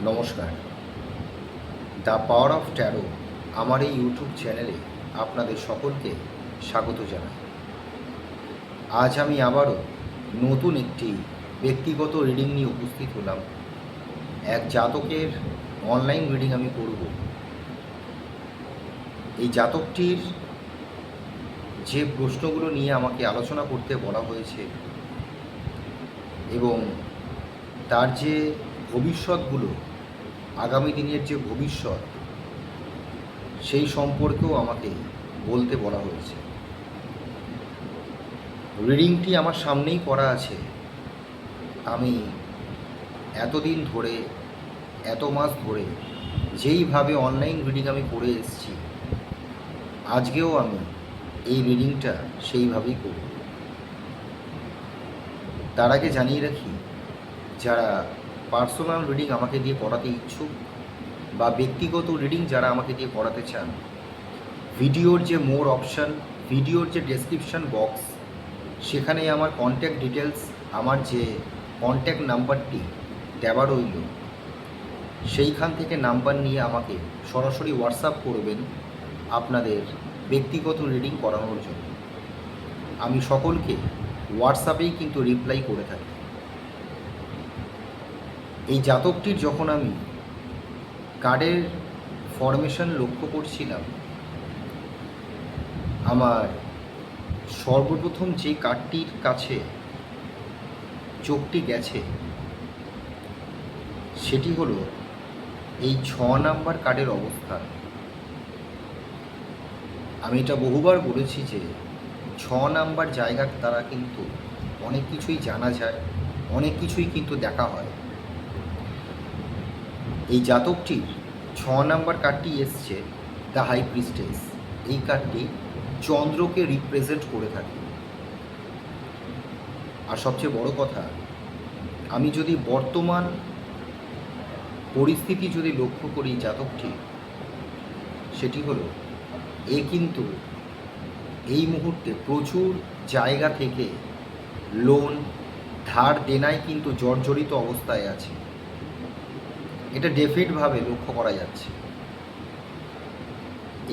নমস্কার। The power of taro আমার এই ইউটিউব চ্যানেলে আপনাদের সকলকে স্বাগত জানাই। আজ আমি আবারও নতুন একটি ব্যক্তিগত রিডিং নিয়ে উপস্থিত হলাম। এক জাতকের অনলাইন রিডিং আমি করব। এই জাতকটির যে প্রশ্নগুলো নিয়ে আমাকে আলোচনা করতে বলা হয়েছে এবং তার যে ভবিষ্যৎগুলো, আগামী দিনের যে ভবিষ্যৎ, সেই সম্পর্কেও আমাকে বলতে বলা হয়েছে। রিডিংটি আমার সামনেই করা আছে। আমি এতদিন ধরে, এত মাস ধরে যেইভাবে অনলাইন রিডিং আমি করে এসেছি, আজকেও আমি এই রিডিংটা সেইভাবেই করব। তার আগে জানিয়ে রাখি, যারা পার্সোনাল রিডিং আমাকে দিয়ে করাতে ইচ্ছুক বা ব্যক্তিগত রিডিং যারা আমাকে দিয়ে করাতে চান, ভিডিওর যে মোর অপশান, ভিডিওর যে ডেসক্রিপশান বক্স, সেখানে আমার কন্ট্যাক্ট ডিটেলস, আমার যে কন্ট্যাক্ট নাম্বারটি দেওয়া রইল, সেইখান থেকে নাম্বার নিয়ে আমাকে সরাসরি হোয়াটসঅ্যাপ করবেন আপনাদের ব্যক্তিগত রিডিং করানোর জন্য। আমি সকলকে হোয়াটসঅ্যাপেই কিন্তু রিপ্লাই করে থাকি। এই জাতকটির যখন আমি কার্ডের ফরমেশন লক্ষ্য করছিলাম, আমার সর্বপ্রথম যে কার্ডটির কাছে চোখটি গেছে সেটি হলো এই 6 নাম্বার কার্ডের অবস্থান। আমি এটা বহুবার বলেছি যে 6 নাম্বার জায়গার দ্বারা কিন্তু অনেক কিছুই জানা যায়, অনেক কিছুই কিন্তু দেখা হয়। এই জাতকটির 6 নাম্বার কার্ডটি এসছে দ্য হাই প্রিস্টেস। এই কার্ডটি চন্দ্রকে রিপ্রেজেন্ট করে থাকে। আর সবচেয়ে বড় কথা, আমি যদি বর্তমান পরিস্থিতি যদি লক্ষ্য করি জাতকটি, সেটি হলো এ কিন্তু এই মুহূর্তে প্রচুর জায়গা থেকে লোন ধার দেনায় কিন্তু জর্জরিত অবস্থায় আছে। এটা ডেফিনেটভাবে লক্ষ্য করা যাচ্ছে।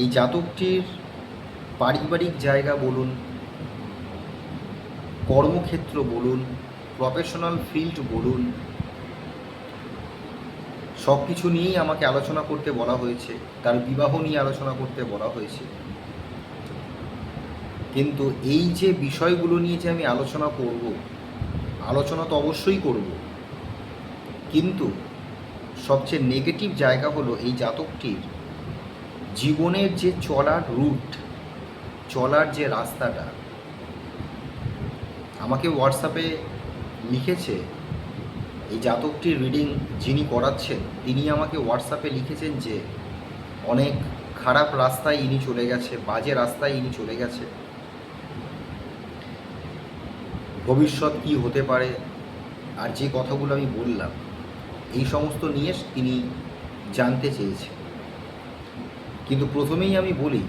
এই জাতকটির পারিবারিক জায়গা বলুন, কর্মক্ষেত্র বলুন, প্রফেশনাল ফিল্ড বলুন, সব কিছু নিয়েই আমাকে আলোচনা করতে বলা হয়েছে। তার বিবাহ নিয়ে আলোচনা করতে বলা হয়েছে। কিন্তু এই যে বিষয়গুলো নিয়ে যে আমি আলোচনা করব, আলোচনা তো অবশ্যই করব, কিন্তু সবচেয়ে নেগেটিভ জায়গা হলো এই জাতকটির জীবনের যে চলার রুট, চলার যে রাস্তাটা। আমাকে হোয়াটসঅ্যাপে লিখেছে এই জাতকটির রিডিং যিনি করাচ্ছেন, তিনি আমাকে হোয়াটসঅ্যাপে লিখেছেন যে অনেক খারাপ রাস্তায় ইনি চলে গেছে, বাজে রাস্তায় ইনি চলে গেছে, ভবিষ্যৎ কী হতে পারে। আর যে কথাগুলো আমি বললাম, এই সমস্ত নিয়ে তিনি জানতে চেয়েছেন। কিন্তু প্রথমেই আমি বলি,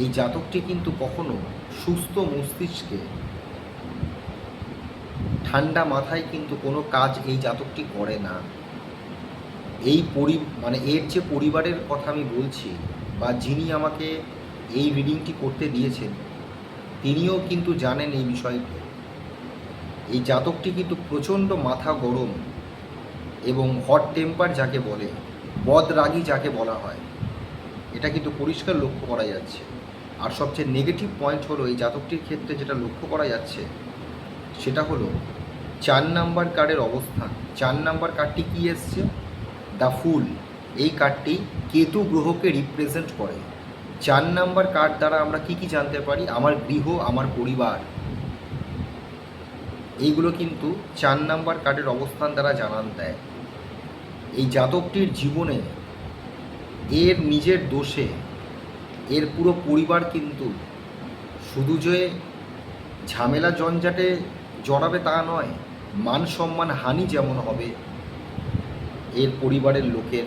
এই জাতকটি কিন্তু কখনো সুস্থ মস্তিষ্কে, ঠান্ডা মাথায় কিন্তু কোনো কাজ এই জাতকটি করে না। এই এর যে পরিবারের কথা আমি বলছি, বা যিনি আমাকে এই রিডিংটি করতে দিয়েছেন, তিনিও কিন্তু জানেন এই বিষয়টি। এই জাতকটি কিন্তু প্রচণ্ড মাথা গরম এবং হট টেম্পার যাকে বলে, বদরাগী যাকে বলা হয়, এটা কিন্তু পরিষ্কার লক্ষ্য করা যাচ্ছে। আর সবচেয়ে নেগেটিভ পয়েন্ট হলো এই জাতকটির ক্ষেত্রে যেটা লক্ষ্য করা যাচ্ছে, সেটা হলো 4 নাম্বার কার্ডের অবস্থান। 4 নাম্বার কার্ডটি কী এসছে? দ্য ফুল। এই কার্ডটি কেতু গ্রহকে রিপ্রেজেন্ট করে। 4 নাম্বার কার্ড দ্বারা আমরা কি জানতে পারি? আমার গৃহ, আমার পরিবার, এইগুলো কিন্তু 4 নাম্বার কার্ডের অবস্থান দ্বারা জানান দেয়। এই জাতকটির জীবনে এর নিজের দোষে এর পুরো পরিবার কিন্তু শুধু যে ঝামেলা জঞ্জাটে জড়াবে তা নয়, মান সম্মান হানি যেমন হবে এর পরিবারের লোকের,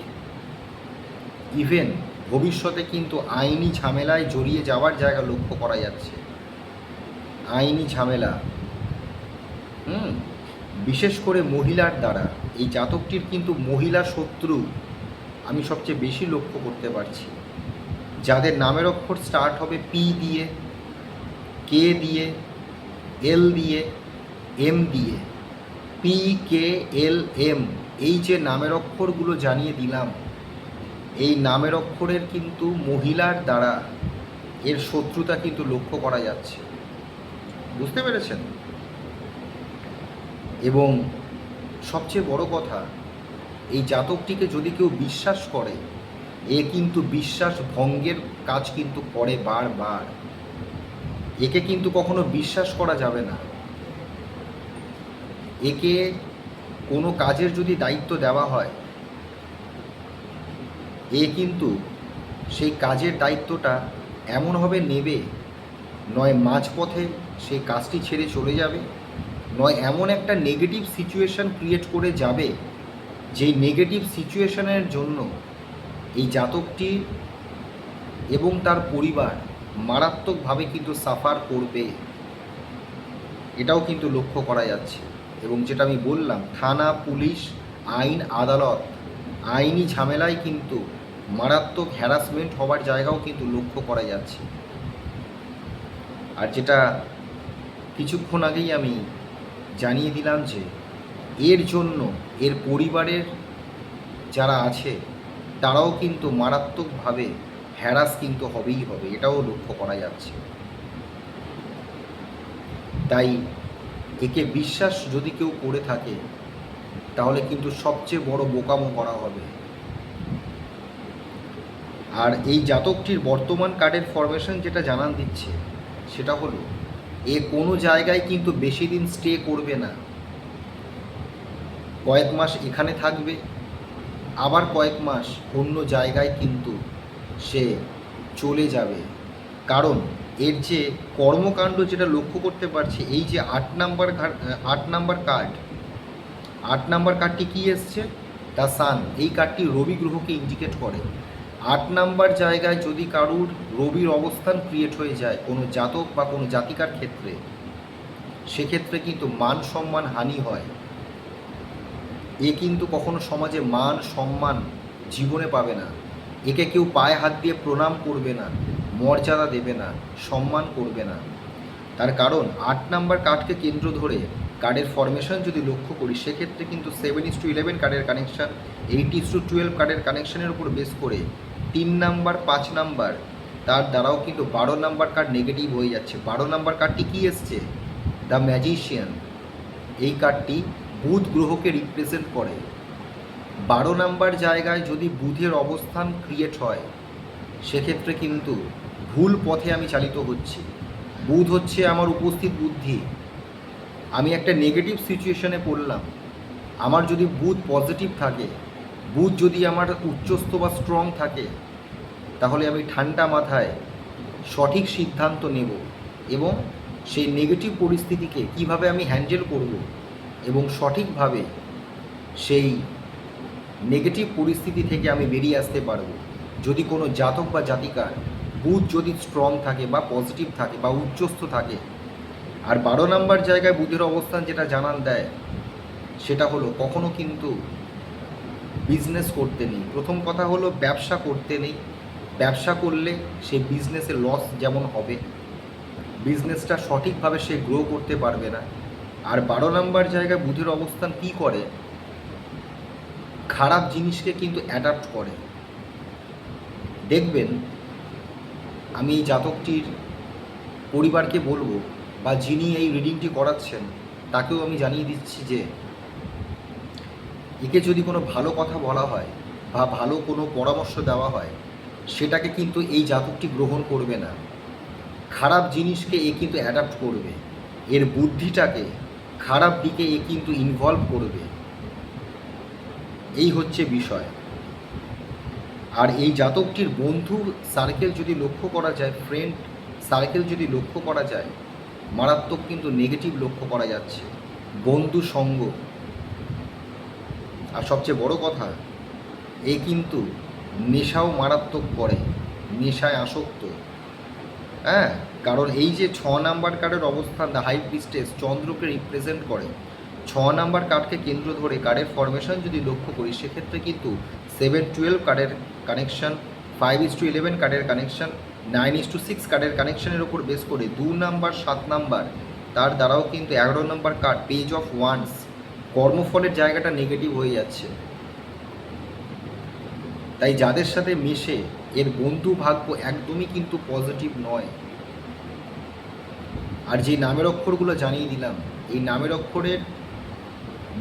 ইভেন ভবিষ্যতে কিন্তু আইনি ঝামেলায় জড়িয়ে যাওয়ার জায়গা লক্ষ্য করা যাচ্ছে। আইনি ঝামেলা, বিশেষ করে মহিলার দ্বারা এই জাতকটির কিন্তু মহিলা শত্রু আমি সবচেয়ে বেশি লক্ষ্য করতে পারছি। যাদের নামের অক্ষর স্টার্ট হবে পি দিয়ে, কে দিয়ে, এল দিয়ে, এম দিয়ে, পি কে এল এম, এই যে নামের অক্ষরগুলো জানিয়ে দিলাম, এই নামের অক্ষরের কিন্তু মহিলার দ্বারা এর শত্রুতা কিন্তু লক্ষ্য করা যাচ্ছে। বুঝতে পেরেছেন? এবং সবচেয়ে বড় কথা, এই জাতকটিকে যদি কেউ বিশ্বাস করে, এ কিন্তু বিশ্বাস ভঙ্গের কাজ কিন্তু করে বারবার। একে কিন্তু কখনো বিশ্বাস করা যাবে না। একে কোনো কাজের যদি দায়িত্ব দেওয়া হয়, এ কিন্তু সেই কাজের দায়িত্বটা এমনভাবে নেবে, নয় মাঝপথে সেই কাজটি ছেড়ে চলে যাবে, নয় এমন একটা নেগেটিভ সিচুয়েশন ক্রিয়েট করে যাবে, যেই নেগেটিভ সিচুয়েশনের জন্য এই জাতকটি এবং তার পরিবার মারাত্মকভাবে কিন্তু সাফার করবে। এটাও কিন্তু লক্ষ্য করা যাচ্ছে। এবং যেটা আমি বললাম, থানা, পুলিশ, আইন, আদালত, আইনি ঝামেলায় কিন্তু মারাত্মক হ্যারাসমেন্ট হওয়ার জায়গাও কিন্তু লক্ষ্য করা যাচ্ছে। আর যেটা কিছুক্ষণ আগেই আমি জানিয়ে দিলাম যে এর জন্য এর পরিবারের যারা আছে তারাও কিন্তু মারাত্মকভাবে হ্যারাস কিন্তু হবেই হবে, এটাও লক্ষ্য করা যাচ্ছে। তাই একে বিশ্বাস যদি কেউ করে থাকে, তাহলে কিন্তু সবচেয়ে বড় বোকামো করা হবে। আর এই জাতকটির বর্তমান কার্ডের ফরমেশন যেটা জানান দিচ্ছে, সেটা হলো এ কোনো জায়গায় কিন্তু বেশি দিন স্টে করবে না। কয়েক মাস এখানে থাকবে, আবার কয়েক মাস অন্য জায়গায় কিন্তু সে চলে যাবে। কারণ এর যে কর্মকাণ্ড যেটা লক্ষ্য করতে পারছি, এই যে 8 নাম্বার কার্ডটি কী এসছে? The sun. এই কার্ডটি রবি গ্রহকে ইন্ডিকেট করে। 8 নাম্বার জায়গায় যদি কারুর রবির অবস্থান ক্রিয়েট হয়ে যায় কোনো জাতক বা কোনো জাতিকার ক্ষেত্রে, সেক্ষেত্রে কিন্তু মান সম্মান হানি হয়। এ কিন্তু কখনো সমাজে মান সম্মান জীবনে পাবে না। একে কেউ পায়ে হাত দিয়ে প্রণাম করবে না, মর্যাদা দেবে না, সম্মান করবে না। তার কারণ 8 নাম্বার কার্ডকে কেন্দ্র ধরে কার্ডের ফরমেশন যদি লক্ষ্য করি, সেক্ষেত্রে কিন্তু 7:11 কার্ডের কানেকশান, 8:12 কার্ডের কানেকশানের উপর বেস করে 3 নাম্বার 5 নাম্বার তার দ্বারাও কিন্তু 12 নাম্বার কার্ড নেগেটিভ হয়ে যাচ্ছে। 12 নাম্বার কার্ডটি কী এসছে? The magician. এই কার্ডটি বুধ গ্রহকে রিপ্রেজেন্ট করে। 12 নাম্বার জায়গায় যদি বুধের অবস্থান ক্রিয়েট হয়, সেক্ষেত্রে কিন্তু ভুল পথে আমি চালিত হচ্ছি। বুধ হচ্ছে আমার উপস্থিত বুদ্ধি। আমি একটা নেগেটিভ সিচুয়েশনে পড়লাম, আমার যদি বুধ পজিটিভ থাকে, বুধ যদি আমার উচ্চস্থ বা স্ট্রং থাকে, তাহলে আমি ঠান্ডা মাথায় সঠিক সিদ্ধান্ত নেব এবং সেই নেগেটিভ পরিস্থিতিকে কিভাবে আমি হ্যান্ডেল করব এবং সঠিকভাবে সেই নেগেটিভ পরিস্থিতি থেকে আমি বেরিয়ে আসতে পারবো। যদি কোনো জাতক বা জাতিকার বুধ যদি স্ট্রং থাকে বা পজিটিভ থাকে বা উচ্চস্থ থাকে। আর 12 নাম্বার জায়গায় বুধের অবস্থান যেটা জানান দেয়, সেটা হলো কখনো কিন্তু বিজনেস করতে নেই। প্রথম কথা হলো ব্যবসা করতে নেই। ব্যবসা করলে সে বিজনেসে লস যেমন হবে, বিজনেসটা সঠিকভাবে সে গ্রো করতে পারবে না। আর 12 নাম্বার জায়গায় বুধের অবস্থান কী করে? খারাপ জিনিসকে কিন্তু অ্যাডাপ্ট করে। দেখবেন, আমি এই জাতকটির পরিবারকে বলবো, বা যিনি এই রিডিংটি করাচ্ছেন তাকেও আমি জানিয়ে দিচ্ছি যে একে যদি কোনো ভালো কথা বলা হয় বা ভালো কোনো পরামর্শ দেওয়া হয়, সেটাকে কিন্তু এই জাতকটি গ্রহণ করবে না। খারাপ জিনিসকে এ কিন্তু অ্যাডাপ্ট করবে, এর বুদ্ধিটাকে খারাপ দিকে এ কিন্তু ইনভলভ করবে। এই হচ্ছে বিষয়। আর এই জাতকটির বন্ধু সার্কেল যদি লক্ষ্য করা যায়, ফ্রেন্ড সার্কেল যদি লক্ষ্য করা যায়, মারাত্মক কিন্তু নেগেটিভ লক্ষ্য করা যাচ্ছে। বন্ধু সঙ্গ, আর সবচেয়ে বড় কথা, এ কিন্তু নেশাও মারাত্মক করে, নেশায় আসক্ত। হ্যাঁ, কারণ এই যে 6 নাম্বার কার্ডের অবস্থান, দ্য হাই প্রিস্টেস, চন্দ্রকে রিপ্রেজেন্ট করে। নাম্বার কার্ডকে কেন্দ্র ধরে কার্ডের ফরমেশন যদি লক্ষ্য করি, সেক্ষেত্রে কিন্তু 7-12 কার্ডের কানেকশন, 5:11 কার্ডের কানেকশন, 9:6 কার্ডের কানেকশনের ওপর বেস করে 2 নাম্বার 7 নাম্বার, তার দ্বারাও কিন্তু 11 number card page of wands, কর্মফলের জায়গাটা নেগেটিভ হয়ে যাচ্ছে। তাই যাদের সাথে মেশে এর বন্ধু ভাগ্য একদমই কিন্তু পজিটিভ নয়। আর যে নামের অক্ষরগুলো জানিয়ে দিলাম, এই নামের অক্ষরের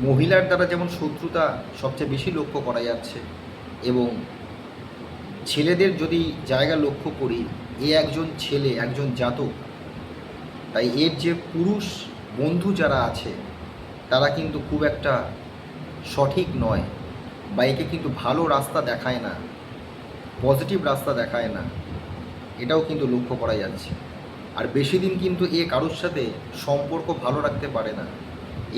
মহিলার দ্বারা যেমন শত্রুতা সবচেয়ে বেশি লক্ষ্য করা যাচ্ছে, এবং ছেলেদের যদি জায়গা লক্ষ্য করি, এ একজন ছেলে, একজন জাতক, তাই এর যে পুরুষ বন্ধু যারা আছে তারা কিন্তু খুব একটা সঠিক নয়, বা একে কিন্তু ভালো রাস্তা দেখায় না, পজিটিভ রাস্তা দেখায় না, এটাও কিন্তু লক্ষ্য করা যাচ্ছে। আর বেশি দিন কিন্তু এ কারোর সাথে সম্পর্ক ভালো রাখতে পারে না।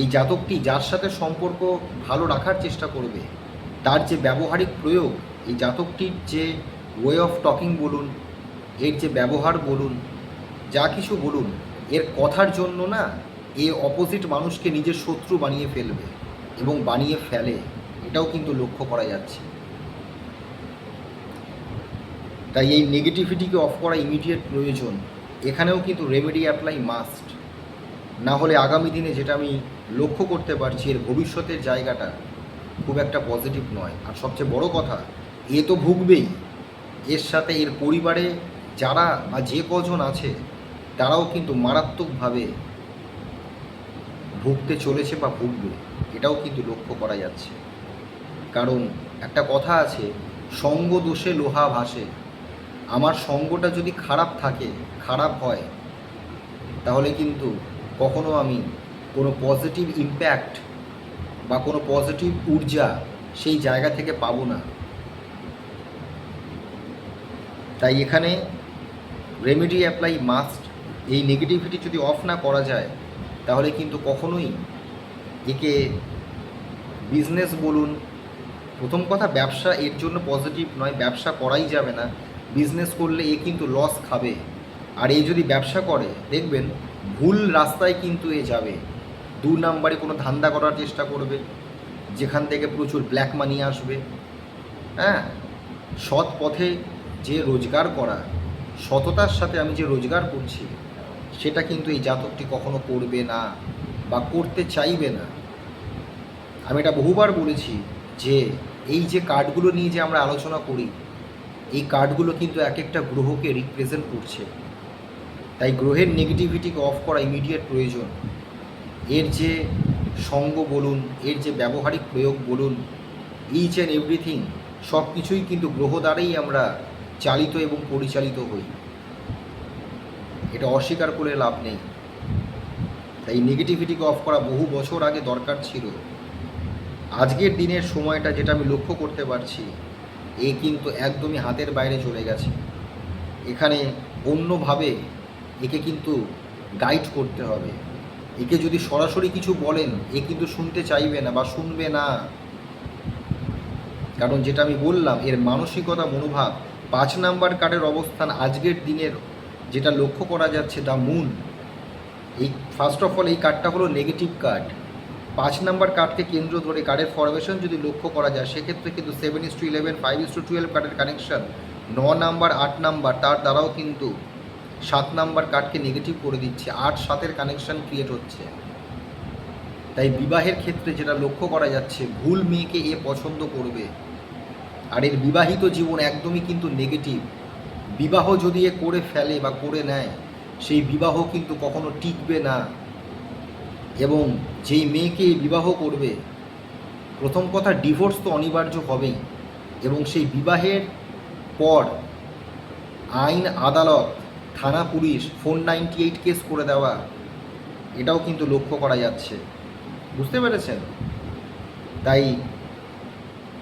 এই জাতকটি যার সাথে সম্পর্ক ভালো রাখার চেষ্টা করবে, তার যে ব্যবহারিক প্রয়োগ, এই জাতকটির যে ওয়ে অফ টকিং বলুন, এর যে ব্যবহার বলুন, যা কিছু বলুন, এর কথার জন্য না এ অপোজিট মানুষকে নিজের শত্রু বানিয়ে ফেলবে এবং বানিয়ে ফেলে, এটাও কিন্তু লক্ষ্য করা যাচ্ছে। তাই এই নেগেটিভিটিকে অফ করা ইমিডিয়েট প্রয়োজন। এখানেও কিন্তু রেমেডি অ্যাপ্লাই মাস্ট, না হলে আগামী দিনে যেটা আমি লক্ষ্য করতে পারছি, এর ভবিষ্যতের জায়গাটা খুব একটা পজিটিভ নয়। আর সবচেয়ে বড় কথা, এ তো ভুগবেই, এর সাথে এর পরিবারে যারা বা যে কজন আছে তারাও কিন্তু মারাত্মকভাবে ভুগতে চলেছে বা ভুগবে, এটাও কিন্তু লক্ষ্য করা যাচ্ছে। কারণ একটা কথা আছে, সঙ্গ দোষে লোহা ভাসে। আমার সঙ্গটা যদি খারাপ থাকে, খারাপ হয়, তাহলে কিন্তু কখনো আমি কোনো পজিটিভ ইম্প্যাক্ট বা কোনো পজিটিভ ঊর্জা সেই জায়গা থেকে পাবো না। তাই এখানে রেমেডি অ্যাপ্লাই মাস্ট। এই নেগেটিভিটি যদি অফ না করা যায়, তাহলে কিন্তু কখনোই একে বিজনেস বলুন, প্রথম কথা ব্যবসা এর জন্য পজিটিভ নয়, ব্যবসা করাই যাবে না। বিজনেস করলে এ কিন্তু লস খাবে। আর এই যদি ব্যবসা করে, দেখবেন ভুল রাস্তায় কিন্তু এ যাবে। 2 নাম্বারে কোনো ধান্দা করার চেষ্টা করবে, যেখান থেকে প্রচুর ব্ল্যাক মানি আসবে। হ্যাঁ, সৎ পথে যে রোজগার করা, সততার সাথে আমি যে রোজগার করছি, সেটা কিন্তু এই জাতকটি কখনো করবে না বা করতে চাইবে না। আমি এটা বহুবার বলেছি যে এই যে কার্ডগুলো নিয়ে যে আমরা আলোচনা করি, এই কার্ডগুলো কিন্তু এক একটা গ্রহকে রিপ্রেজেন্ট করছে। তাই গ্রহের নেগেটিভিটিকে অফ করা ইমিডিয়েট প্রয়োজন। এর যে সঙ্গ বলুন, এর যে ব্যবহারিক প্রয়োগ বলুন, ইচ অ্যান্ড এভরিথিং, সব কিছুই কিন্তু গ্রহ দ্বারাই আমরা চালিত এবং পরিচালিত হই, এটা অস্বীকার করে লাভ নেই। তাই নেগেটিভিটিকে অফ করা বহু বছর আগে দরকার ছিল। আজকের দিনের সময়টা যেটা আমি লক্ষ্য করতে পারছি, এ কিন্তু একদমই হাতের বাইরে চলে গেছে। এখানে অন্যভাবে একে কিন্তু গাইড করতে হবে। একে যদি সরাসরি কিছু বলেন, এ কিন্তু শুনতে চাইবে না বা শুনবে না। কারণ যেটা আমি বললাম, এর মানসিকতা, মনোভাব। 5 নাম্বার কার্ডের অবস্থান আজকের দিনের যেটা লক্ষ্য করা যাচ্ছে, দ্য মুন। এই ফার্স্ট অফ অল এই কার্ডটা হলো নেগেটিভ কার্ড। 5 নাম্বার কার্ডকে কেন্দ্র ধরে কার্ডের ফরমেশন যদি লক্ষ্য করা যায়, সেক্ষেত্রে কিন্তু 7:11, 5:12 কার্ডের কানেকশন, 9 নাম্বার, 8 নাম্বার, তার দ্বারাও কিন্তু 7 নাম্বার কার্ডকে নেগেটিভ করে দিচ্ছে। 8-7-এর কানেকশন ক্রিয়েট হচ্ছে। তাই বিবাহের ক্ষেত্রে যেটা লক্ষ্য করা যাচ্ছে, ভুল মেয়েকে এ পছন্দ করবে। আর এর বিবাহিত জীবন একদমই কিন্তু নেগেটিভ। বিবাহ যদি এ করে ফেলে বা করে নেয়, সেই বিবাহ কিন্তু কখনো টিকবে না। এবং যেই মেয়েকে বিবাহ করবে, প্রথম কথা ডিভোর্স তো অনিবার্য হবেই, এবং সেই বিবাহের পর আইন, আদালত, থানা, পুলিশ 498 কেস করে দেওয়া, এটাও কিন্তু লক্ষ্য করা যাচ্ছে। বুঝতে পেরেছেন? তাই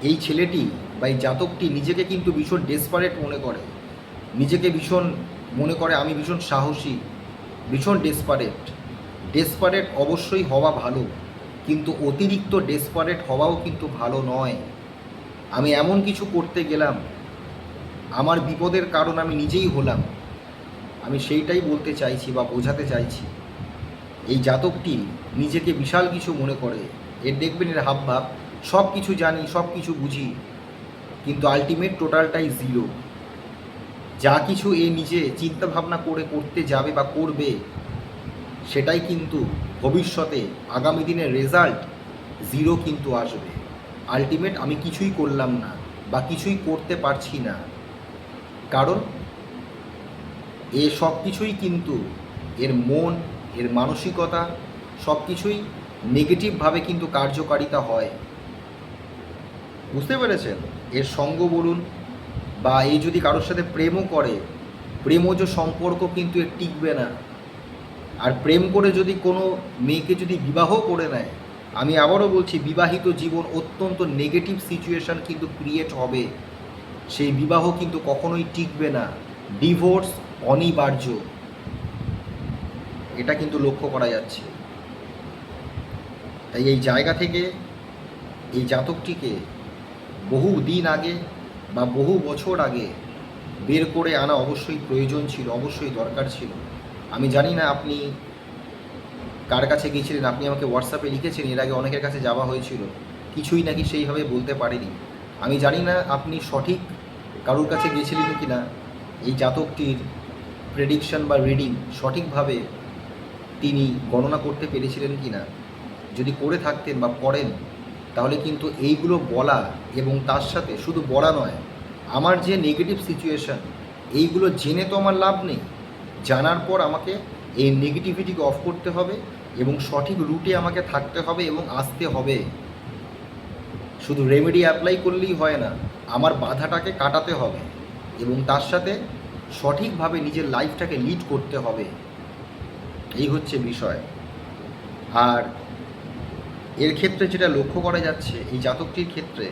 এই ছেলেটি বা এই জাতকটি নিজেকে কিন্তু ভীষণ ডেসপারেট মনে করে, নিজেকে ভীষণ মনে করে আমি ভীষণ সাহসী, ভীষণ ডেসপারেট অবশ্যই হওয়া ভালো, কিন্তু অতিরিক্ত ডেসপারেট হওয়াও কিন্তু ভালো নয়। আমি এমন কিছু করতে গেলাম, আমার বিপদের কারণ আমি নিজেই হলাম, আমি সেইটাই বলতে চাইছি বা বোঝাতে চাইছি। এই জাতকটি নিজেকে বিশাল কিছু মনে করে, এর দেখবেন এর হাবভাব, সব কিছু জানি, সব কিছু বুঝি, কিন্তু আলটিমেট টোটালটাই জিরো। যা কিছু এ নিজে চিন্তা ভাবনা করে করতে যাবে বা করবে, সেটাই কিন্তু ভবিষ্যতে আগামী দিনের রেজাল্ট জিরো কিন্তু আসবে। আলটিমেট আমি কিছুই করলাম না বা কিছুই করতে পারছি না, কারণ এ সব কিছুই কিন্তু এর মন, এর মানসিকতা সব কিছুই নেগেটিভভাবে কিন্তু কার্যকারিতা হয়। বুঝতে পেরেছেন? এর সঙ্গ বলুন, বা এই যদি কারোর সাথে প্রেমও করে, প্রেমজ সম্পর্ক কিন্তু এর টিকবে না। আর প্রেম করে যদি কোনো মেয়েকে যদি বিবাহ করে নেয়, আমি আবারও বলছি, বিবাহিত জীবন অত্যন্ত নেগেটিভ সিচুয়েশান কিন্তু ক্রিয়েট হবে। সেই বিবাহ কিন্তু কখনোই টিকবে না, ডিভোর্স অনিবার্য, এটা কিন্তু লক্ষ্য করা যাচ্ছে। তাই এই জায়গা থেকে এই জাতকটিকে বহু দিন আগে বা বহু বছর আগে বের করে আনা অবশ্যই প্রয়োজন ছিল, অবশ্যই দরকার ছিল। আমি জানি না আপনি কার কাছে গিয়েছিলেন, আপনি আমাকে হোয়াটসঅ্যাপে লিখেছেন এর আগে অনেকের কাছে যাওয়া হয়েছিল, কিছুই নাকি সেইভাবে বলতে পারেনি। আমি জানি না আপনি সঠিক কারোর কাছে গিয়েছিলেন কি না, এই জাতকটির প্রেডিকশন বা রিডিং সঠিকভাবে তিনি গণনা করতে পেরেছিলেন কি না। যদি করে থাকতেন বা করেন, তাহলে কিন্তু এইগুলো বলা এবং তার সাথে শুধু বলা নয়, আমার যে নেগেটিভ সিচুয়েশান, এইগুলো জেনে তো আমার লাভ নেই। জানার পর আমাকে এই নেগেটিভিটিকে অফ করতে হবে এবং সঠিক রুটে আমাকে থাকতে হবে এবং আসতে হবে। শুধু রেমেডি অ্যাপ্লাই করলেই হয় না, আমার বাধাটাকে কাটাতে হবে এবং তার সাথে সঠিকভাবে নিজের লাইফটাকে লিড করতে হবে। এই হচ্ছে বিষয়। আর এর ক্ষেত্রে যেটা লক্ষ্য করা যাচ্ছে, এই জাতকটির ক্ষেত্রে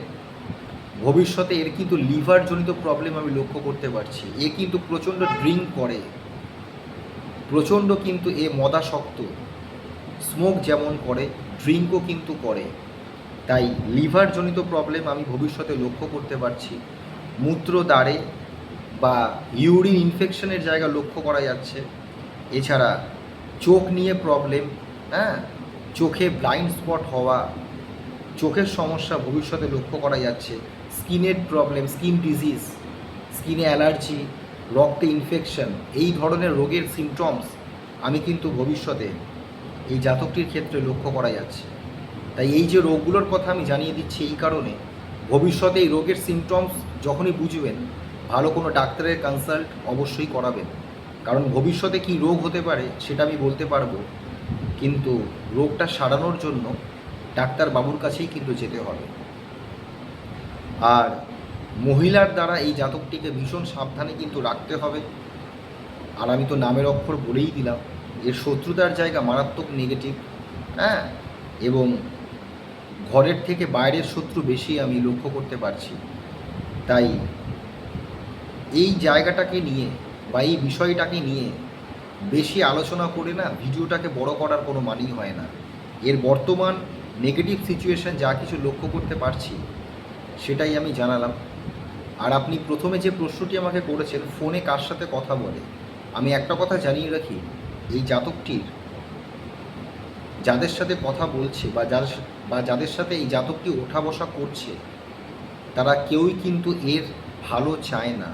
ভবিষ্যতে এর কিন্তু লিভারজনিত প্রবলেম আমি লক্ষ্য করতে পারছি। এ কিন্তু প্রচণ্ড ড্রিঙ্ক করে, প্রচণ্ড কিন্তু এ মদাসক্ত, স্মোক যেমন করে ড্রিঙ্কও কিন্তু করে। তাই লিভারজনিত প্রবলেম আমি ভবিষ্যতে লক্ষ্য করতে পারছি। মূত্রদ্বারে বা ইউরিন ইনফেকশনের জায়গা লক্ষ্য করা যাচ্ছে। এছাড়া চোখ নিয়ে প্রবলেম, হ্যাঁ, চোখে ব্লাইন্ড স্পট হওয়া, চোখের সমস্যা ভবিষ্যতে লক্ষ্য করা যাচ্ছে। স্কিনের প্রবলেম, স্কিন ডিজিজ, স্কিনে অ্যালার্জি, রক্তে ইনফেকশন, এই ধরনের রোগের সিমটমস আমি কিন্তু ভবিষ্যতে এই জাতকটির ক্ষেত্রে লক্ষ্য করা যাচ্ছে। তাই এই যে রোগগুলোর কথা আমি জানিয়ে দিচ্ছি এই কারণে, ভবিষ্যতে এই রোগের সিমটমস যখনই বুঝবেন, ভালো কোনো ডাক্তারের কনসাল্ট অবশ্যই করাবেন। কারণ ভবিষ্যতে কী রোগ হতে পারে সেটা আমি বলতে পারবো, কিন্তু রোগটা সারানোর জন্য ডাক্তার বাবুর কাছেই কিন্তু যেতে হবে। আর মহিলার দ্বারা এই জাতকটিকে ভীষণ সাবধানে কিন্তু রাখতে হবে। আর আমি তো নামের অক্ষর বলেই দিলাম, এর শত্রুতার জায়গা মারাত্মক নেগেটিভ, হ্যাঁ, এবং ঘরের থেকে বাইরের শত্রু বেশি আমি লক্ষ্য করতে পারছি। তাই এই জায়গাটাকে নিয়ে বা এই বিষয়টাকে নিয়ে বেশি আলোচনা করে না ভিডিওটাকে বড় করার কোনো মানেই হয় না। এর বর্তমান নেগেটিভ সিচুয়েশান যা কিছু লক্ষ্য করতে পারছি সেটাই আমি জানালাম। আর আপনি প্রথমে যে প্রশ্নটি আমাকে করেছেন, ফোনে কার সাথে কথা বলে, আমি একটা কথা জানিয়ে রাখি, এই জাতকটির যাদের সাথে কথা বলছে বা যাদের সাথে এই জাতকটি ওঠা বসা করছে, তারা কেউই কিন্তু এর ভালো চায় না,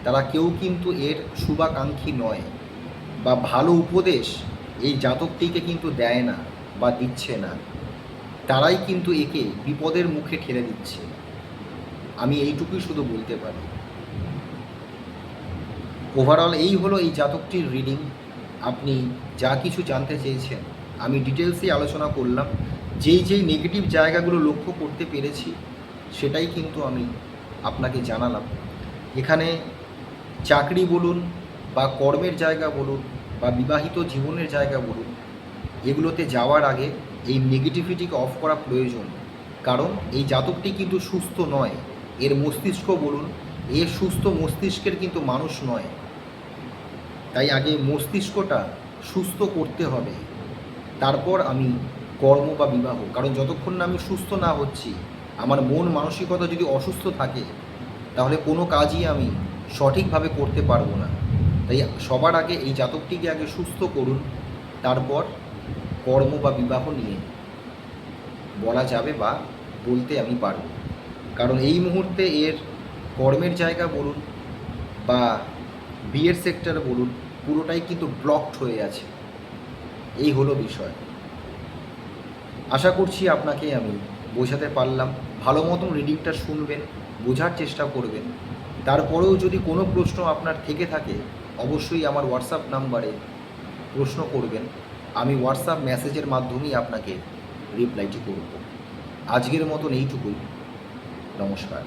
তারা কেউ কিন্তু এর শুভাকাঙ্ক্ষী নয়, বা ভালো উপদেশ এই জাতকটিকে কিন্তু দেয় না বা দিচ্ছে না। তারাই কিন্তু একে বিপদের মুখে ঠেলে দিচ্ছে। আমি এইটুকুই শুধু বলতে পারি। ওভারঅল এই হলো এই জাতকটির রিডিং। আপনি যা কিছু জানতে চেয়েছেন আমি ডিটেলসেই আলোচনা করলাম। যেই নেগেটিভ জায়গাগুলো লক্ষ্য করতে পেরেছি সেটাই কিন্তু আমি আপনাকে জানালাম। এখানে চাকরি বলুন বা কর্মের জায়গা বলুন বা বিবাহিত জীবনের জায়গা বলুন, এগুলোতে যাওয়ার আগে এই নেগেটিভিটিকে অফ করা প্রয়োজন। কারণ এই জাতকটি কিন্তু সুস্থ নয়, এর মস্তিষ্ক বলুন, এর সুস্থ মস্তিষ্কের কিন্তু মানুষ নয়। তাই আগে মস্তিষ্কটা সুস্থ করতে হবে, তারপর আমি কর্ম বা বিবাহ। কারণ যতক্ষণ না আমি সুস্থ না হচ্ছি, আমার মন মানসিকতা যদি অসুস্থ থাকে, তাহলে কোনো কাজই আমি সঠিকভাবে করতে পারবো না। তাই সবার আগে এই জাতকটিকে আগে সুস্থ করুন, তারপর কর্ম বা বিবাহ নিয়ে বলা যাবে বা বলতে আমি পারব, কারণ এই মুহূর্তে এর কর্মের জায়গা বলুন বা বিয়ের সেক্টর বলুন, পুরোটাই কিন্তু ব্লকড হয়ে আছে। এই হলো বিষয়। আশা করছি আপনাকে আমি বোঝাতে পারলাম। ভালো মতন রিডিংটা শুনবেন, বোঝার চেষ্টা করবেন। তারপরেও যদি কোনো প্রশ্ন আপনার থেকে থাকে, অবশ্যই আমার হোয়াটসঅ্যাপ নাম্বারে প্রশ্ন করবেন। আমি হোয়াটসঅ্যাপ মেসেজের মাধ্যমেই আপনাকে রিপ্লাইটি করব। আজকের মতন এইটুকুই। নমস্কার।